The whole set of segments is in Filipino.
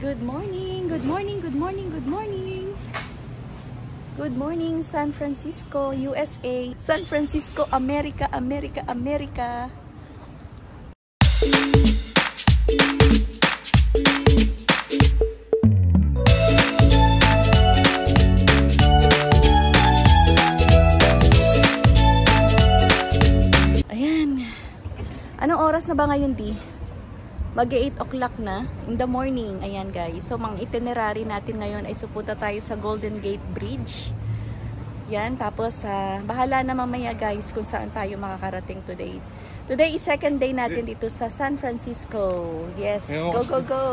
Good morning, good morning, good morning, good morning. Good morning, San Francisco, USA. San Francisco, America, America, America. Ayan. Anong oras na ba ngayon, Di? Mag-8 o'clock na in the morning. Ayan guys. So mga itinerary natin ngayon ay supunta tayo sa Golden Gate Bridge. Yan. Tapos bahala na mamaya guys kung saan tayo makakarating today. Today is second day natin dito sa San Francisco. Yes. Go, go, go.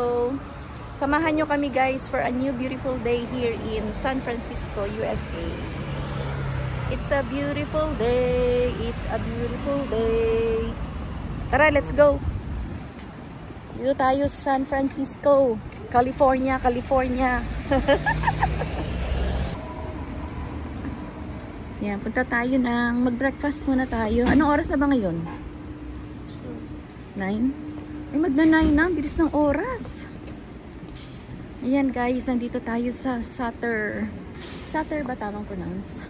Samahan nyo kami guys for a new beautiful day here in San Francisco, USA. It's a beautiful day. It's a beautiful day. Tara, let's go. Dito tayo sa San Francisco, California, California. Yan, punta tayo ng mag-breakfast muna tayo. Anong oras na ba ngayon? 9? Ay, magna-9 na. Bilis ng oras. Ayan guys, nandito tayo sa Sutter. Sutter ba tamang pronounce?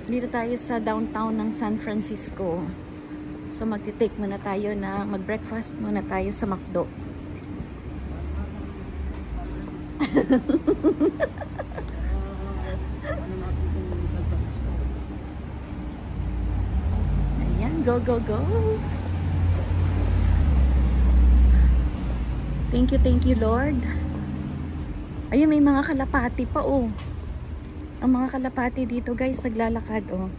Dito tayo sa downtown ng San Francisco. So magti-take muna tayo na mag-breakfast muna tayo sa McDo. Ayan, go, go, go. Thank you Lord. Ayun, may mga kalapati pa oh. Ang mga kalapati dito guys, naglalakad oh.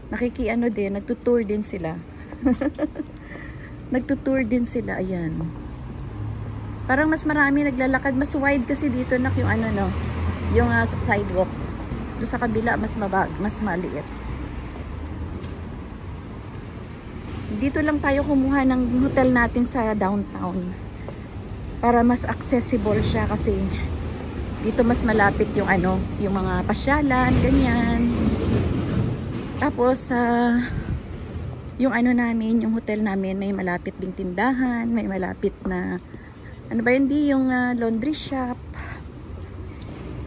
Nakikiano din, nagtutour din sila. Nagtutour din sila, ayan. Parang mas marami naglalakad, mas wide kasi dito na yung ano no, yung sidewalk. Doon sa kabila mas maliit. Dito lang tayo kumuha ng hotel natin sa downtown. Para mas accessible siya kasi dito mas malapit yung ano, yung mga pasyalan, ganyan. Tapos yung ano namin, yung hotel namin, may malapit ding tindahan, may malapit na ano ba yun, yung laundry shop.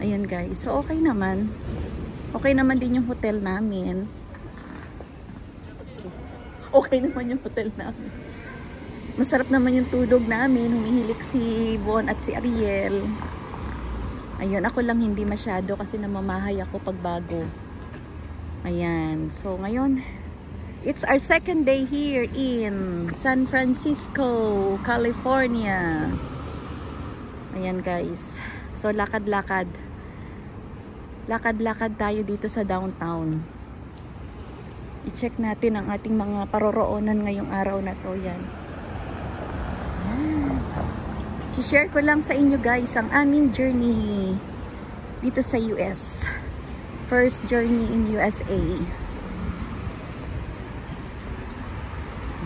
Ayan guys, so okay naman. Okay naman din yung hotel namin. Okay naman yung hotel namin. Masarap naman yung tulog namin. Humihilik si Von at si Ariel. Ayun, ako lang hindi masyado kasi namamahay ako pag bago. Ayan, so ngayon it's our second day here in San Francisco, California. Ayan guys. So lakad-lakad. Lakad-lakad tayo dito sa downtown. I-check natin ang ating mga paroroonan ngayong araw na to. Yan. I-share ko lang sa inyo guys ang aming journey dito sa US. First journey in USA.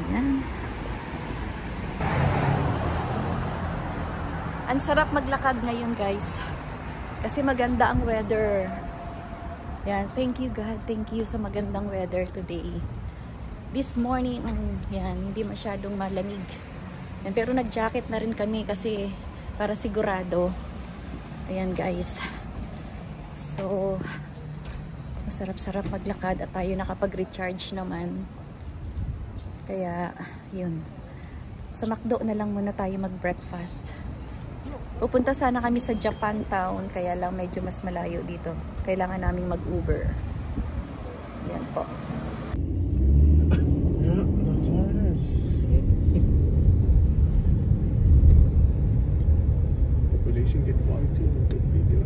Ayan. Ang sarap maglakad ngayon guys. Kasi maganda ang weather. Yan, thank you God. Thank you sa magandang weather today. This morning, yan, hindi masyadong malamig. Yan, pero nag-jacket na rin kami kasi para sigurado. Ayan guys. So, masarap-sarap maglakad at tayo nakapag-recharge naman. Kaya, yun. Sa McDo na lang muna tayo mag-breakfast. Pupunta sana kami sa Japantown, kaya lang medyo mas malayo dito. Kailangan naming mag-Uber. Yan po. Yeah, that's how it is. Population get quite a bit bigger.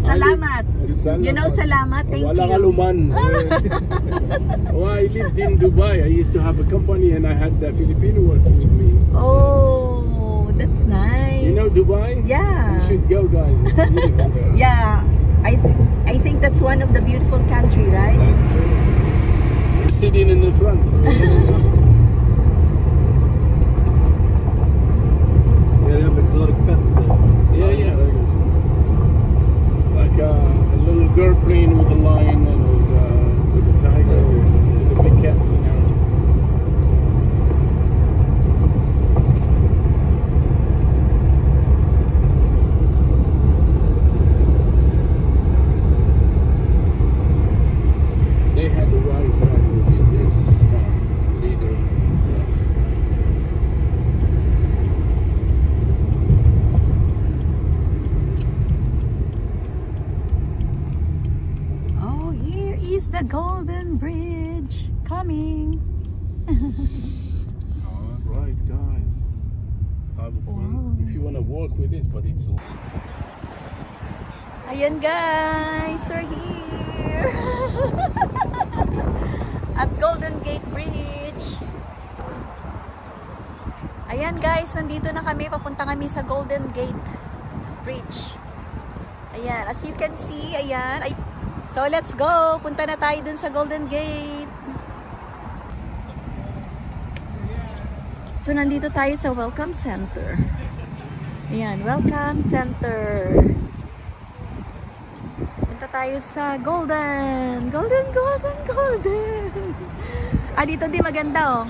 Salamat. You know, salamat. Thank Walang you. aluman. Oh, I lived in Dubai. I used to have a company and I had the Filipino working with me. Oh, that's nice. You know Dubai? Yeah. You should go, guys. It's beautiful there. Yeah. I think that's one of the beautiful country, right? That's true. We're sitting in the front. They have exotic pets there. Yeah, yeah. Like a little girl playing with a lion. is the Golden Bridge coming. Alright guys, have fun. If you want to walk with this, but it's Ayan guys, we're here at Golden Gate Bridge. Ayan guys, nandito na kami, papunta kami sa Golden Gate Bridge. Ayan, as you can see, ayan. So let's go, punta na tayo dun sa Golden Gate. So nandito tayo sa Welcome Center. Ayan, Welcome Center. Tayo sa Golden. Dito din maganda oh.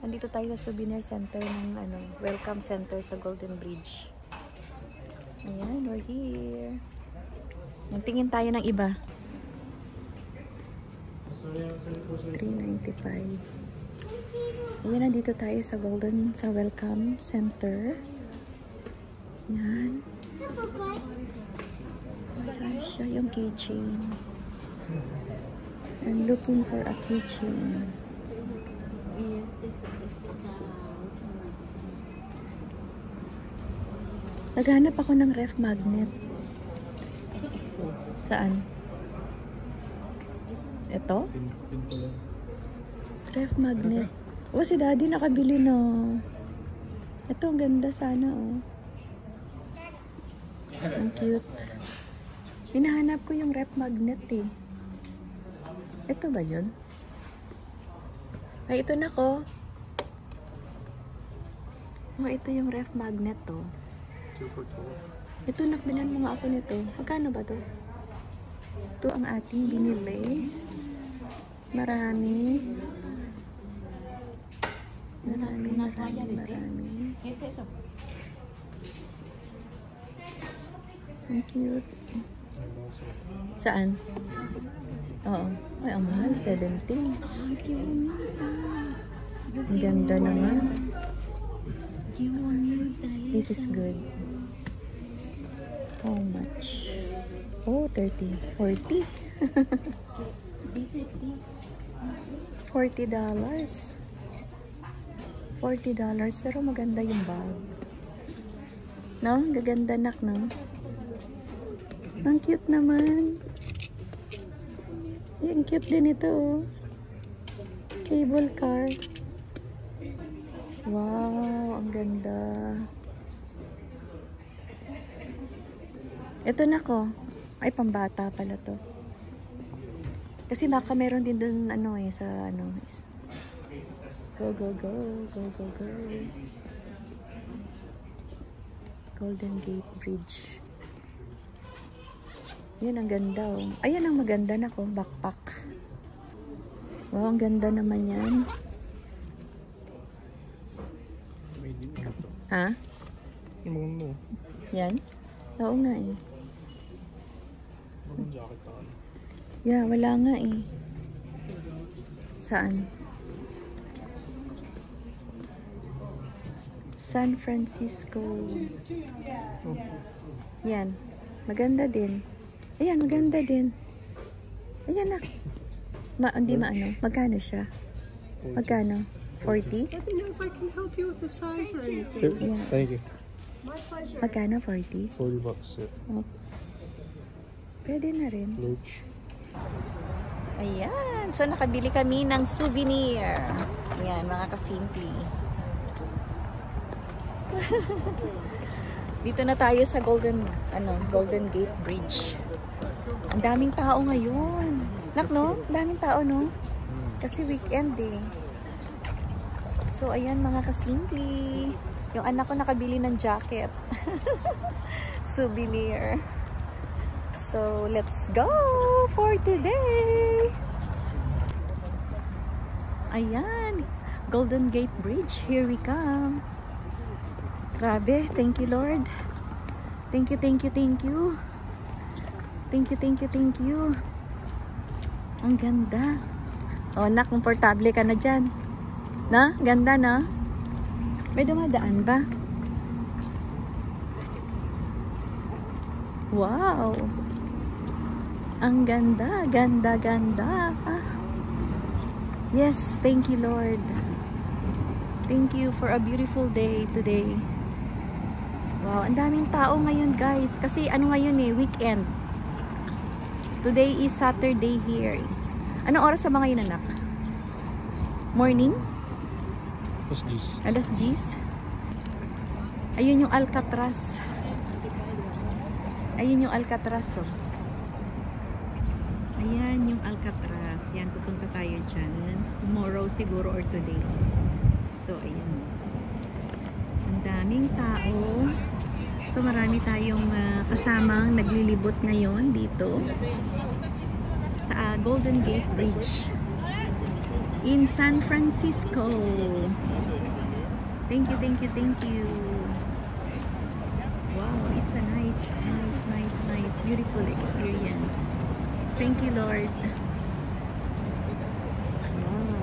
Andito tayo sa souvenir center ng Welcome Center sa Golden Bridge. Ayan, we're here. Tingin tayo ng iba. 395. Ayan, nandito tayo sa Welcome Center. Ayan. Siya yung keychain. I'm looking for a keychain. Naghanap ako ng ref magnet. Saan? Ito? Ref magnet. Oh, si daddy nakabili na. Ito, ang ganda sana oh. Ang cute. Hinahanap ko yung ref magnet eh. Ito ba yun? Ay, ito na ko. Oh, ito yung ref magnet to. 2 for 12. Ito, nakbilan mo nga ako nito. Magkano ba to? Ito ang ating binili. Marami. Ang cute. Saan? Oo. Ay, ang mahal. 17. Ang ganda naman. This is good. How much? Oh, 30. 40. $40. $40. Pero maganda yung bag. No? Gaganda nak, no? Ang cute naman. Ang cute din ito oh. Cable car. Wow, ang ganda. Ito na ko. Ay, pambata pala to. Kasi baka meron din dun sa Go. Golden Gate Bridge. Yan, ang ganda oh. Ayan ang maganda na ko, backpack. Wow, ang ganda naman yan. Ha? Yan? Oo nga eh. Yeah, wala nga eh. Saan? San Francisco. Yan. Maganda din. Ayan, maganda din. Ayan na. Hindi maano. Magkano siya? Magkano? 40? I don't know if I can help you with the size or anything. Yeah. Thank you. My pleasure. Magkano? 40? $40 set. Oh. Pwede na rin. Luch. Ayan. So, nakabili kami ng souvenir. Ayan, mga kasimple. Dito na tayo sa Golden Gate Bridge. Ang daming tao ngayon. No? Daming tao, no? Kasi weekend eh. So, ayan mga kasimple. Yung anak ko nakabili ng jacket. Souvenir. So, let's go for today. Ayan. Golden Gate Bridge. Here we come. Grabe. Thank you, Lord. Thank you. Thank you. Ang ganda. Oh, nak, komportable ka na dyan. Na? Ganda na? May dumadaan ba? Wow. Ang ganda, ganda, ganda. Yes, thank you, Lord. Thank you for a beautiful day today. Wow, ang daming tao ngayon, guys. Kasi ano ngayon weekend. Today is Saturday here. Anong oras sa mga yun, anak? Morning? Alas 10. Ayun yung Alcatraz. Ayun yung Alcatraz, oh. Ayan yung Alcatraz. Yan, pupunta tayo dyan. Tomorrow siguro or today. So, ayan. Ang daming tao. So, marami tayong kasamang naglilibot ngayon dito sa Golden Gate Bridge in San Francisco. Thank you, thank you, thank you. Wow, it's a nice, beautiful experience. Thank you, Lord. Wow.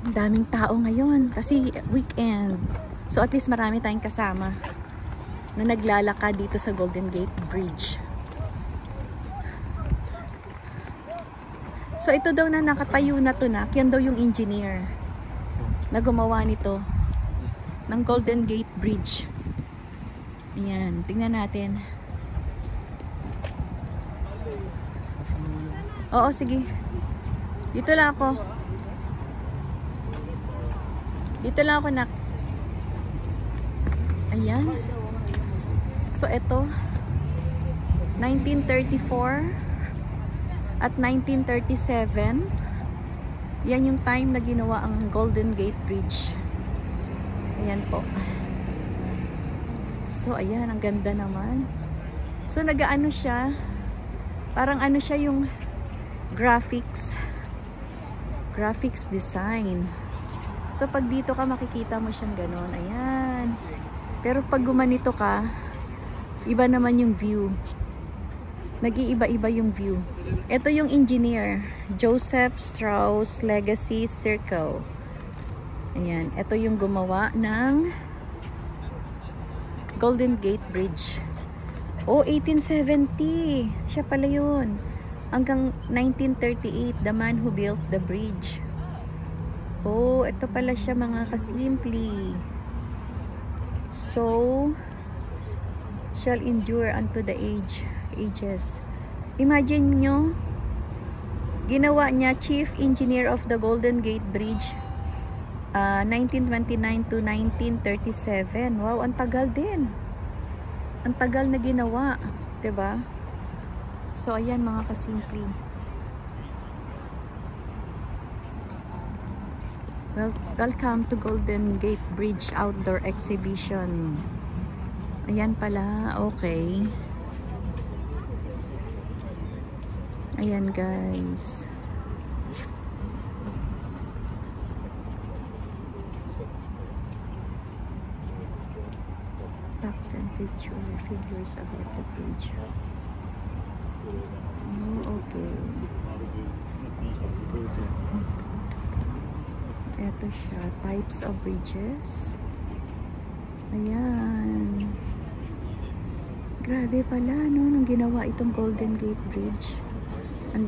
Ang daming tao ngayon kasi weekend. So at least marami tayong kasama na naglalakad dito sa Golden Gate Bridge. So ito daw na nakatayo na to na, yan daw yung engineer na gumawa nito ng Golden Gate Bridge. Ayan, tingnan natin. Oo, sige. Dito lang ako. Dito lang ako, nak. Ayan. So, ito. 1934 at 1937. Yan yung time na ginawa ang Golden Gate Bridge. Ayan po. So, ayan. Ang ganda naman. So, nag-ano siya. Parang ano siya yung graphics design. So pag dito ka makikita mo siyang ganon, ayan. Pero pag gumanito ka, iba naman yung view, nag-iiba-iba yung view. Ito yung engineer, Joseph Strauss Legacy Circle. Ayan, ito yung gumawa ng Golden Gate Bridge. Oh, 1870 siya pala yun. Hanggang 1938, the man who built the bridge. Oh, ito pala siya mga kasimple. So, shall endure unto the ages. Imagine nyo, ginawa niya chief engineer of the Golden Gate Bridge, 1929 to 1937. Wow, ang tagal din. Ang tagal na ginawa, 'di ba? So, ayan mga kasimple. Welcome to Golden Gate Bridge Outdoor Exhibition. Ayan pala, okay. Ayan guys. Facts and figures about the bridge. Oh, okay. Ito siya, types of bridges. Ayan. Grabe pala, no, nung ginawa itong Golden Gate Bridge.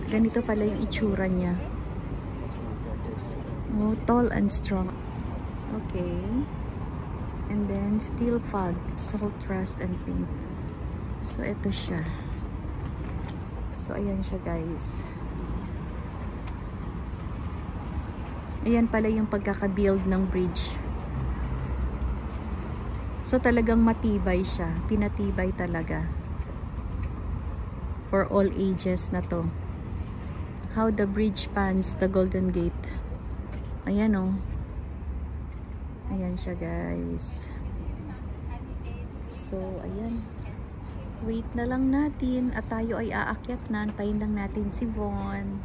Ganito pala yung itsura niya. Oh, tall and strong. Okay. And then, steel fog, salt, rust, and paint. So, ito siya. So, ayan siya guys. Ayan pala yung pagkakabuild ng bridge. So, talagang matibay siya. Pinatibay talaga. For all ages na to. How the bridge spans the Golden Gate. Ayan o. Ayan siya guys. So, ayan. Wait na lang natin at tayo ay aakyat na. Antayin lang natin si Von.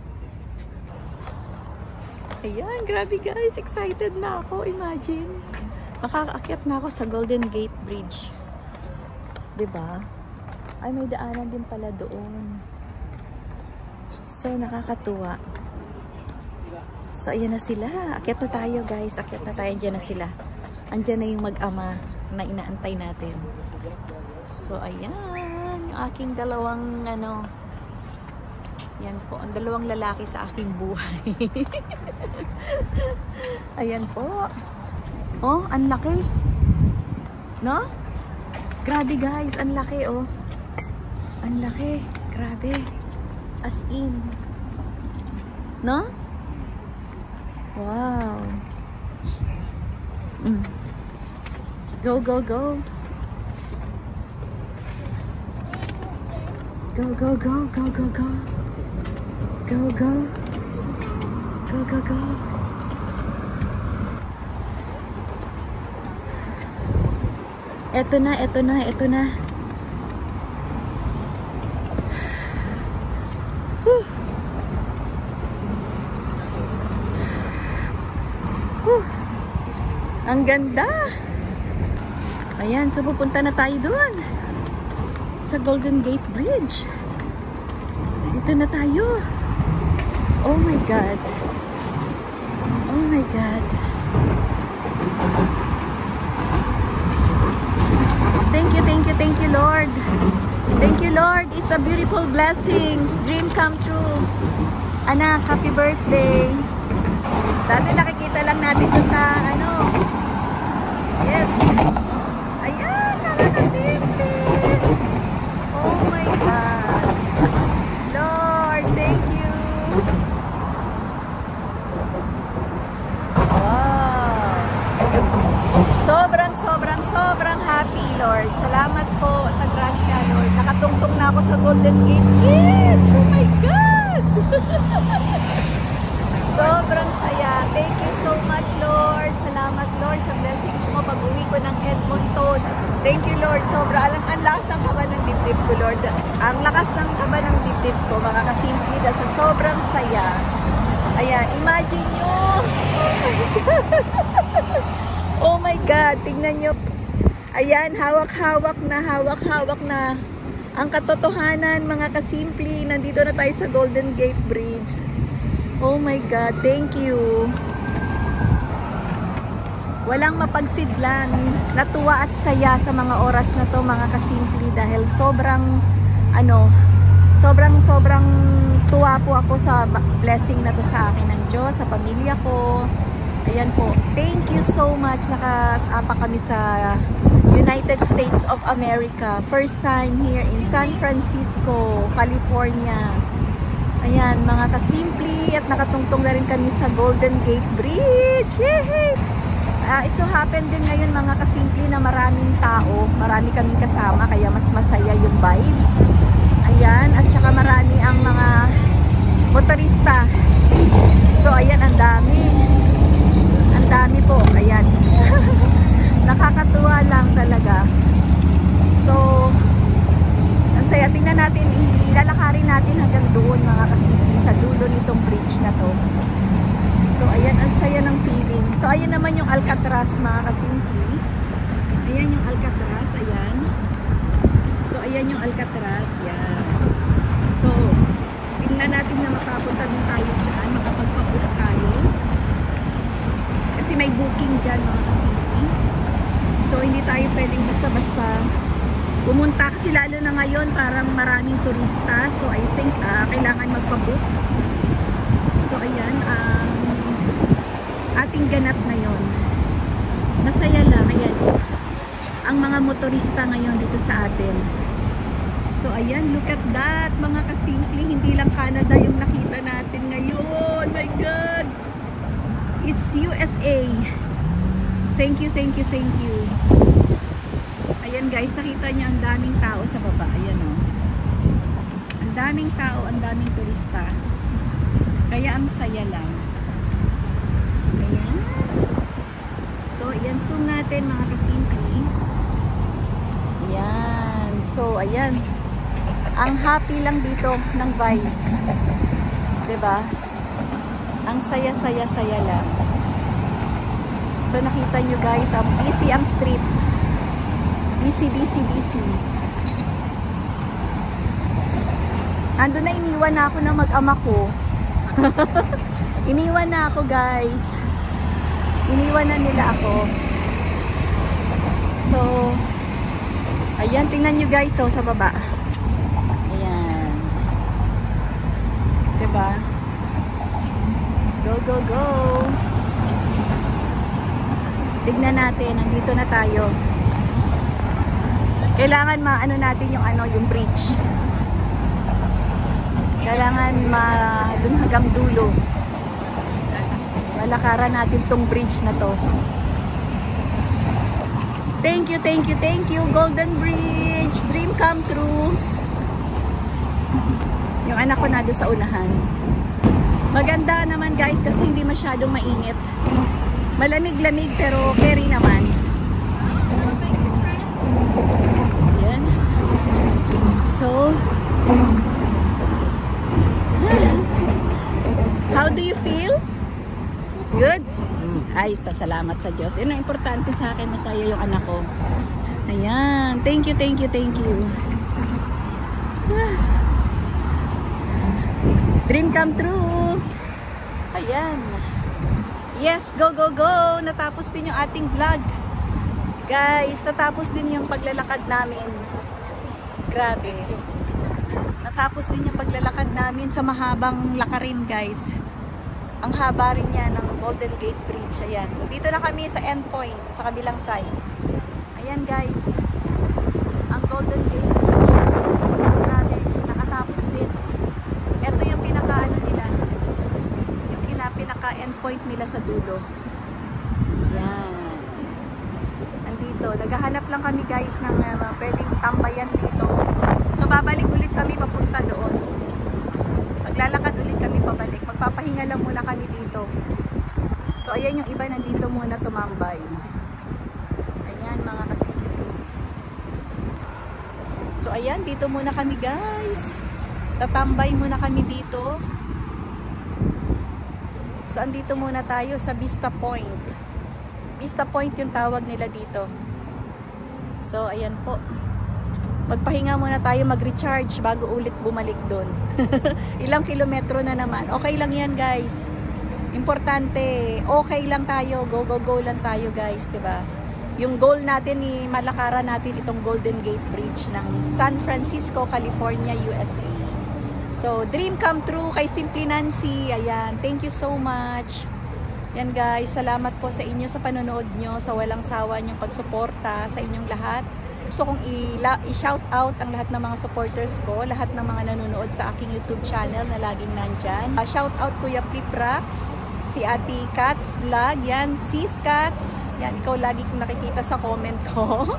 Ayan, grabe guys. Excited na ako. Imagine. Makakaakyat na ako sa Golden Gate Bridge. Diba? Ay, may daanan din pala doon. So, nakakatuwa. So, ayan na sila. Akyat na tayo guys. Akyat na tayo. Diyan na sila. Andyan na yung mag-ama na inaantay natin. So, ayan. yung aking dalawang ano. Yan po, ang dalawang lalaki sa aking buhay. Ayan po. Oh, ang laki. No? Grabe guys, ang laki oh. Ang laki. Grabe. As in. No? Wow. Go, go, go. Go, go, go, go, go, go. Go, go. Go, go, go. Eto na, eto na, eto na. Whew. Whew. Ang ganda. Ayan, so pupunta na tayo doon. Sa Golden Gate Bridge. Dito na tayo. Oh my God. Oh my God. Thank you, Lord. Thank you, Lord. It's a beautiful blessings. Dream come true. Anak, happy birthday. Dati nakikita lang natin ito sa ano. Yes. Ayan, nakakasimple. Oh my God. Lord, thank you. Wow. Sobrang happy, Lord. Salamat po sa grasya, Lord. Nakatungtong na ako sa Golden Gate Bridge. Oh my God. Sobrang saya. Thank you so much, Lord. Salamat, Lord, sa blessings mo pag-uwi ko ng Edmonton. Thank you, Lord. Ang lakas ng kaba ng dibdib ko, Lord. Ang lakas ng kaba ng dibdib ko, mga kasimple, dahil sa sobrang saya. Ayan, imagine nyo. Oh my God. Tingnan nyo. Ayan, hawak-hawak na. Ang katotohanan, mga kasimple, nandito na tayo sa Golden Gate Bridge. Oh my God, thank you. Walang mapagsidlan. Natuwa at saya sa mga oras na to, mga kasimple, dahil sobrang tuwa po ako sa blessing na to sa akin ng Diyos, sa pamilya ko. Ayan po. Thank you so much. Nakaapa kami sa United States of America. First time here in San Francisco, California. Ayan, mga kasimple, at nakatungtong na rin kami sa Golden Gate Bridge. Yay! It so happened din ngayon, mga kasimple, na maraming tao. Marami kaming kasama, kaya mas masaya yung vibes. Ayan, at saka marami ang mga motorista. So, ayan, ang dami. Ang dami po, ayan. Nakakatuwa lang talaga. So, ang saya. Tingnan natin, ilalakarin natin hanggang doon, mga kasimple, sa dulo nitong bridge na to. So, ayan, ang saya ng feeling. So, ayan naman yung Alcatraz, mga kasimple. Ayan yung Alcatraz, ayan. So, ayan yung Alcatraz, yan. So, tingnan natin na makapunta din tayo dyan, makapagpabook tayo. Kasi may booking dyan, mga kasimple. So, hindi tayo pwedeng basta-basta pumunta, kasi lalo na ngayon parang maraming turista. So, I think kailangan magpabook. So, ayan, ating ganap ngayon. Masaya lang, ayan. Ang mga motorista ngayon dito sa atin. So, ayan, look at that, mga kasimple. Hindi lang Canada yung nakita natin ngayon. My God! It's USA. Thank you. Ayan guys, nakita niyo ang daming tao sa baba. Ayan o. Ang daming tao, ang daming turista. Kaya ang saya lang. Ayan. So, ayan, zoom natin, mga kasimple. Ayan. So, ayan. Ang happy lang dito ng vibes. Diba? Ang saya-saya lang. So, nakita nyo guys, busy ang street. Busy. Ando na, iniwan na ako ng mag-ama ko. Iniwan na ako, guys. Iniwan na nila ako. So, ayan, tingnan nyo guys, so, sa baba. Tignan natin, nandito na tayo. Kailangan maano natin yung yung bridge. Kailangan dun hanggang dulo. Malakaran natin tong bridge na to. Thank you, thank you, thank you, Golden Bridge. Dream come true. Yung anak ko na doon sa unahan. Maganda naman guys kasi hindi masyadong mainit. Malamig-lamig pero carry naman. Yan. So, how do you feel? Good? Ay, salamat sa Diyos. Yun ang importante sa akin, masaya yung anak ko. Ayan. Thank you, thank you, thank you. Dream come true. Ayan. Yes, go, go, go. Natapos din yung ating vlog. Guys, natapos din yung paglalakad namin. Grabe. Natapos din yung paglalakad namin sa mahabang lakarin, guys. Ang haba rin yan ng Golden Gate Bridge. Ayan. Dito na kami sa endpoint, sa kabilang side. Ayan guys. Ang Golden Gate Bridge. Grabe. Nakatapos din. Ito yung pinaka-ano nila. Yung pinaka-endpoint nila sa dulo. Ayan. Nandito. Naghahanap lang kami guys ng pwedeng tambayan dito. So babalik ulit kami papunta doon. Maglalakad ulit kami pabalik. Magpapahinga lang muna kami dito. So ayan yung iba nandito muna tumambay. Ayan mga kasimple. So ayan, dito muna kami guys. Tatambay muna kami dito. So andito muna tayo sa Vista Point. Vista Point yung tawag nila dito. So ayan po. Magpahinga muna tayo, mag-recharge bago ulit bumalik doon. Ilang kilometro na naman. Okay lang yan guys. Importante, okay lang tayo. Go, go, go lang tayo guys, diba? Yung goal natin ni malakaran natin itong Golden Gate Bridge ng San Francisco, California, USA. So, dream come true kay Simply Nancy. Ayan, thank you so much. Yan guys, salamat po sa inyo sa panonood nyo, sa walang sawa nyong pagsuporta sa inyong lahat. Gusto kong i-shout out ang lahat ng mga supporters ko, lahat ng mga nanonood sa aking YouTube channel na laging nandyan. Shout out Kuya Pliprax, si Ate Cats Vlog, yan, Sis Cats, yan, ikaw lagi kong nakikita sa comment ko.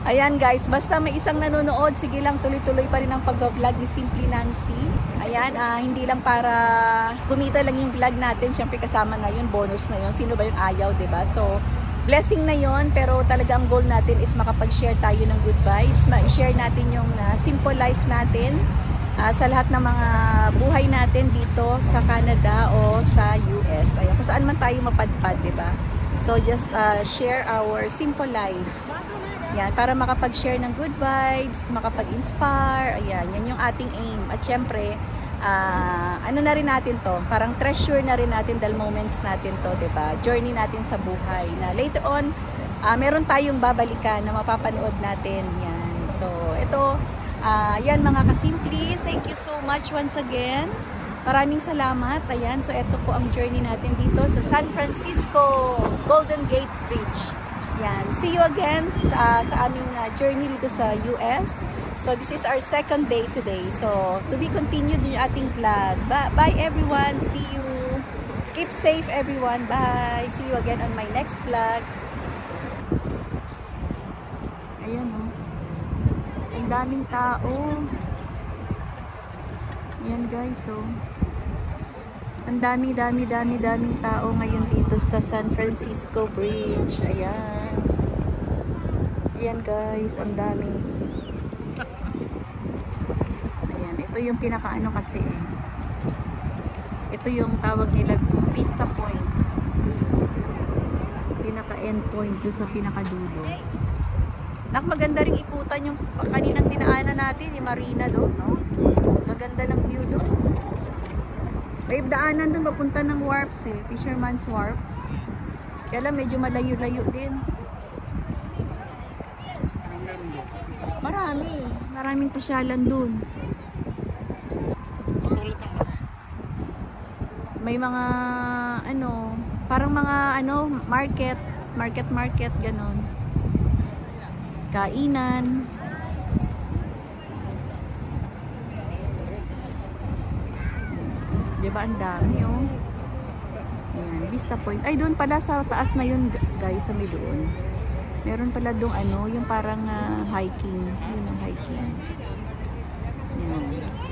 Ayan guys, basta may isang nanonood, sige lang, tuloy-tuloy pa rin ang pag-vlog ni Simply Nancy. Ayan, hindi lang para kumita lang yung vlog natin, syempre kasama na yun, bonus na yun, sino ba yung ayaw, diba? So, blessing na yon, pero talagang goal natin is makapag-share tayo ng good vibes, ma-share natin yung simple life natin sa lahat ng mga buhay natin dito sa Canada o sa US. Ayan, kung saan man tayo mapadpad, diba? So just share our simple life. Yan, para makapag-share ng good vibes, makapag-inspire. Ayan, yan yung ating aim. At syempre, ano na rin natin to, parang treasure na rin natin dahil moments natin to, diba? Journey natin sa buhay na later on meron tayong babalikan na mapapanood natin. Yan. So ito, yan mga kasimpli, thank you so much once again, maraming salamat. Ayan, so ito po ang journey natin dito sa San Francisco Golden Gate Bridge. Yan, see you again sa aming journey dito sa US. So this is our second day today. So to be continued yung ating vlog. Bye everyone. See you. Keep safe everyone. Bye. See you again on my next vlog. Ayan oh. Ang daming tao. Ayan guys oh. Ang daming tao ngayon dito sa San Francisco Bridge. Ayan. Ayan guys, ang dami. Ito yung pinakaano kasi ito yung tawag nila Vista Point, pinaka end point doon sa pinakadulo. Maganda ring ikutan yung kaninang dinaanan natin, yung marina doon, no? Maganda ng view doon. May daanan doon papunta ng wharfs eh, Fisherman's Wharf. Kaya lang medyo malayo-layo din. Maraming pasyalan doon. May mga parang mga market, market, ganon. Kainan. Diba ang dami, oh. Ayan, Vista Point. Ay, doon pala sa taas na yun, guys, sa may doon. Meron pala doon ano, yung parang hiking. Yun ang hiking. Ayan.